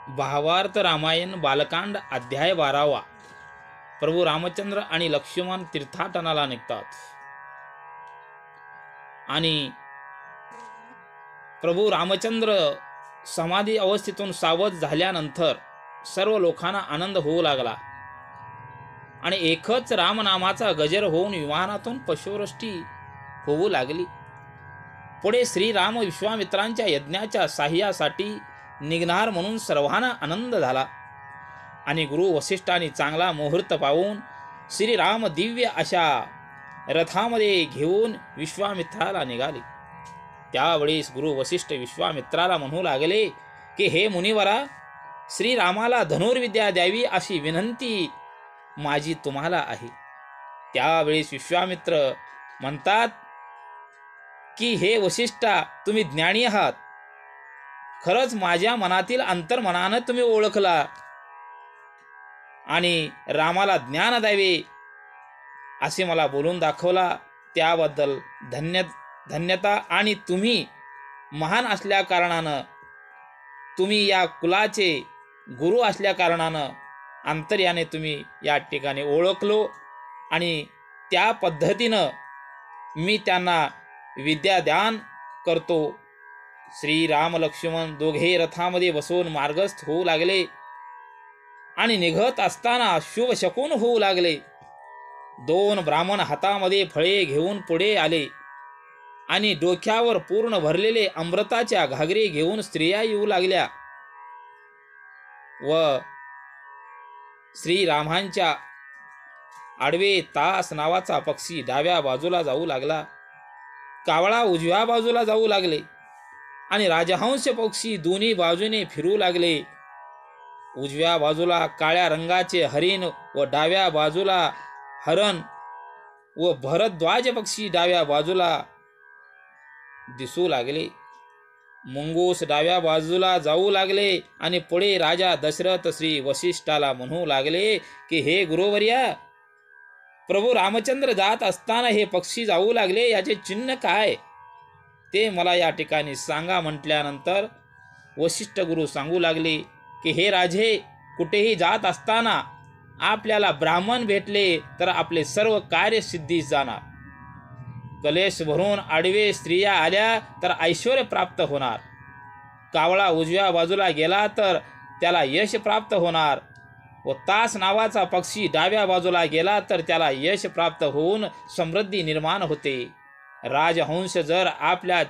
भावार्थ रामायण बालकांड अध्याय 12वा. प्रभू रामचंद्र आणि लक्ष्मण तीर्थाटनाला निघतात आणि प्रभू रामचंद्र समाधी अवस्थेतून सावध झाल्यानंतर सर्व लोकांना आनंद होऊ लागला आणि एकच रामनामाचा गजर होऊन विमानातून पुष्पवृष्टी होऊ लागली. पुढे श्रीराम विश्वामित्रांच्या यज्ञाच्या साह्यासाठी निघणार म्हणून सर्वांना आनंद झाला आणि गुरु वसिष्ठांनी चांगला मुहूर्त पाहून श्रीराम दिव्य अशा रथामध्ये घेऊन विश्वामित्राला निघाले. त्यावेळेस गुरु वसिष्ठ विश्वामित्राला म्हणू लागले की हे मुनिवरा, श्रीरामाला धनुर्विद्या द्यावी अशी विनंती माझी तुम्हाला आहे. त्यावेळेस विश्वामित्र म्हणतात की हे वसिष्ठा, तुम्ही ज्ञानी आहात. खरंच माझ्या मनातील अंतर्मनानं तुम्ही ओळखला आणि रामाला ज्ञान द्यावे असे मला बोलून दाखवला. त्याबद्दल धन्यता. आणि तुम्ही महान असल्या कारणानं, तुम्ही या कुलाचे गुरु असल्या कारणानं अंतर्याने तुम्ही या ठिकाणी ओळखलो आणि त्या पद्धतीनं मी त्यांना विद्यादान करतो. श्रीराम लक्ष्मण दोघे रथामध्ये बसून मार्गस्थ होऊ लागले आणि निघत असताना शुभ शकुन होऊ लागले. 2 ब्राह्मण हातामध्ये फळे घेऊन पुढे आले आणि डोक्यावर पूर्ण भरलेले अमृताच्या घागरी घेऊन स्त्रिया येऊ लागल्या व श्रीरामांच्या आडवे तास नावाचा पक्षी डाव्या बाजूला जाऊ लागला, कावळा उजव्या बाजूला जाऊ लागले आणि राजहंस पक्षी दोन्ही बाजूने फिरू लागले. उजव्या बाजूला काळ्या रंगाचे हरिण व डाव्या बाजूला हरण व भरद्वाज पक्षी डाव्या बाजूला दिसू लागले. मुंगूस डाव्या बाजूला जाऊ लागले आणि पुढे राजा दशरथ श्री वसिष्ठाला म्हणू लागले की हे गुरुवर्या, प्रभू रामचंद्र जात असताना हे पक्षी जाऊ लागले, याचे चिन्ह काय ते मला या ठिकाणी सांगा. म्हटल्यानंतर वसिष्ठ गुरु सांगू लागले की हे राजे, कुठेही जात असताना आपल्याला ब्राह्मण भेटले तर आपले सर्व कार्य सिद्धीस जाणार. कलेश भरून आडवे स्त्रिया आल्या तर ऐश्वर्य प्राप्त होणार. कावळा उजव्या बाजूला गेला तर त्याला यश प्राप्त होणार व तास नावाचा पक्षी डाव्या बाजूला गेला तर त्याला यश प्राप्त होऊन समृद्धी निर्माण होते. राजहंस जर आपल्या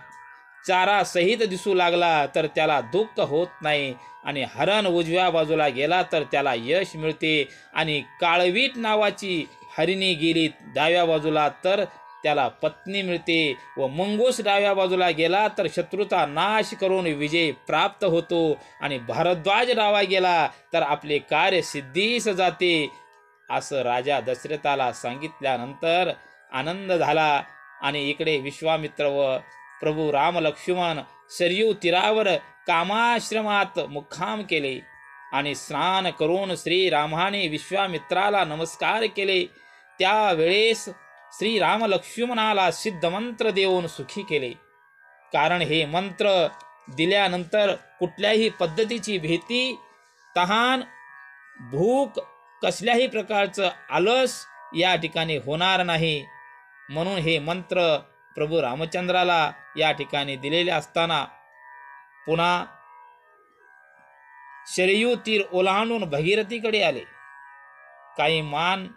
चारा सहित दिसू लागला तर त्याला दुःख होत नाही आणि हरण उजव्या बाजूला गेला तर त्याला यश मिळते आणि काळवीट नावाची हरिणी गेली डाव्या बाजूला तर त्याला पत्नी मिळते व मंगूस डाव्या बाजूला गेला तर शत्रूचा नाश करून विजय प्राप्त होतो आणि भारद्वाज डावा गेला तर आपले कार्य सिद्धीस जाते. असं राजा दशरथाला सांगितल्यानंतर आनंद झाला आणि इकडे विश्वामित्र व प्रभू राम लक्ष्मण सरयू तीरावर कामाश्रमात मुक्काम केले आणि स्नान करून श्रीरामाने विश्वामित्राला नमस्कार केले. त्यावेळेस श्रीराम लक्ष्मणाला सिद्ध मंत्र देऊन सुखी केले. कारण हे मंत्र दिल्यानंतर कुठल्याही पद्धतीची भीती, तहान, भूक, कसल्याही प्रकारचं आलस या ठिकाणी होणार नाही. म्हणून हे मंत्र प्रभू रामचंद्राला या ठिकाणी दिलेले असताना पुन्हा शरयू तीर ओलांडून भगीरथीकडे आले. काही मान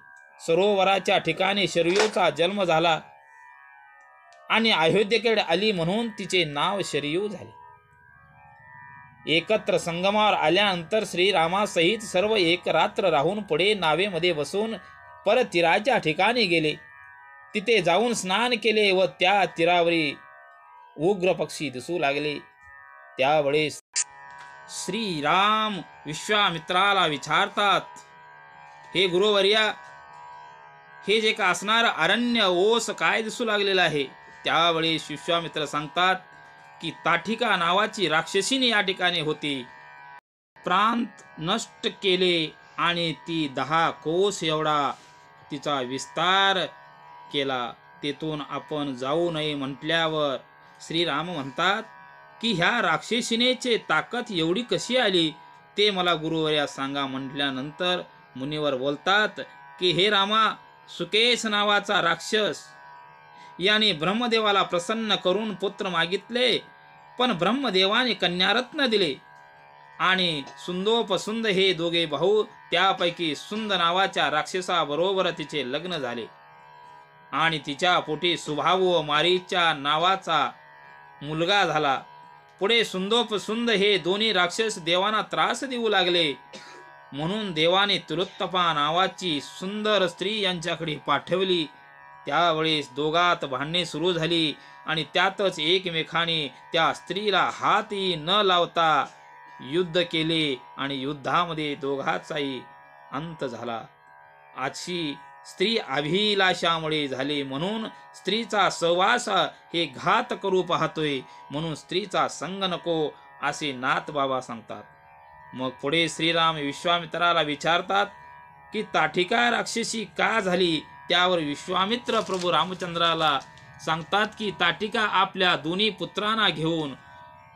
सरोवराच्या ठिकाणी शरयूचा जन्म झाला आणि अयोध्येकडे आली म्हणून तिचे नाव शरयू झाले. एकत्र संगमावर आल्यानंतर श्रीरामासहित सर्व एक रात्र राहून पुढे नावेमध्ये बसून परत तीराच्या ठिकाणी गेले. तिथे जाऊन स्नान केले व त्या तीरावरी उग्र पक्षी दिसू लागले. त्यावेळेस श्रीराम विश्वामित्राला विचारतात, हे गुरुवर्या, हे जे का असणार अरण्य ओस काय दिसू लागलेलं आहे. त्यावेळेस विश्वामित्र सांगतात की ताठिका नावाची राक्षसीने या ठिकाणी होती. प्रांत नष्ट केले आणि ती 10 कोस एवढा तिचा विस्तार केला. तेथून आपण जाऊ नये म्हटल्यावर श्रीराम म्हणतात की ह्या राक्षसीनेचे ताकद एवढी कशी आली ते मला गुरुवर्या सांगा म्हटल्यानंतर मुनिवर बोलतात की हे रामा, सुकेश नावाचा राक्षस याने ब्रह्मदेवाला प्रसन्न करून पुत्र मागितले, पण ब्रह्मदेवाने कन्यारत्न दिले आणि सुंदोपसुंद हे दोघे भाऊ, त्यापैकी सुंद नावाच्या राक्षसाबरोबर तिचे लग्न झाले आणि तिच्या पोटी सुभाव व मारीच्या नावाचा मुलगा झाला. पुढे सुंदोपसुंद हे दोन्ही राक्षस देवांना त्रास देऊ लागले, म्हणून देवाने तिलोत्तपा नावाची सुंदर स्त्री यांच्याकडे पाठवली. त्यावेळेस दोघात भांडणे सुरू झाली आणि त्यातच एकमेकाने त्या स्त्रीला हातही न लावता युद्ध केले आणि युद्धामध्ये दोघांचाही अंत झाला. अशी स्त्री अभिलाषामुळे झाले, म्हणून स्त्रीचा सहवास हे घात करू पाहतोय, म्हणून स्त्रीचा संग नको असे नाथ बाबा सांगतात. मग पुढे श्रीराम विश्वामित्राला विचारतात की ताठिका राक्षसी का झाली. त्यावर विश्वामित्र प्रभू रामचंद्राला सांगतात की ताठिका आपल्या दोन्ही पुत्रांना घेऊन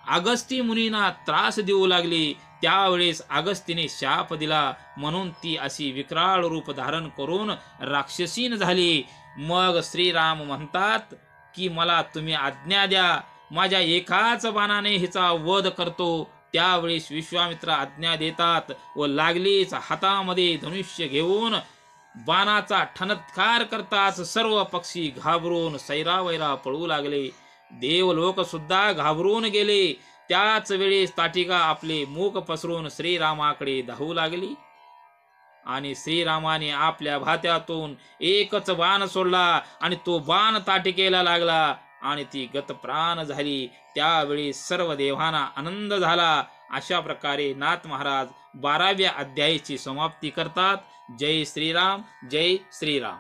अगस्ती मुनींना त्रास देऊ लागली. त्यावेळेस अगस्तीने शाप दिला, म्हणून ती अशी विक्राळ रूप धारण करून राक्षसीन झाली. मग श्रीराम म्हणतात की मला तुम्ही आज्ञा द्या, माझ्या एकाच बाणाने हिचा वध करतो. त्यावेळेस विश्वामित्र आज्ञा देतात व लागलीच हातामध्ये धनुष्य घेऊन बाणाचा ठणत्कार करताच सर्व पक्षी घाबरून सैरावैरा पळू लागले. देवलोक सुद्धा घाबरून गेले. त्याच वेळेस ताठिका आपले मूक पसरून श्रीरामाकडे धावू लागली आणि श्रीरामाने आपल्या भात्यातून एकच बाण सोडला आणि तो बाण ताठिकेला लागला आणि ती गतप्राण झाली. त्यावेळी सर्व देवांना आनंद झाला. अशा प्रकारे नाथ महाराज 12व्या अध्यायाची समाप्ती करतात. जय श्रीराम, जय श्रीराम.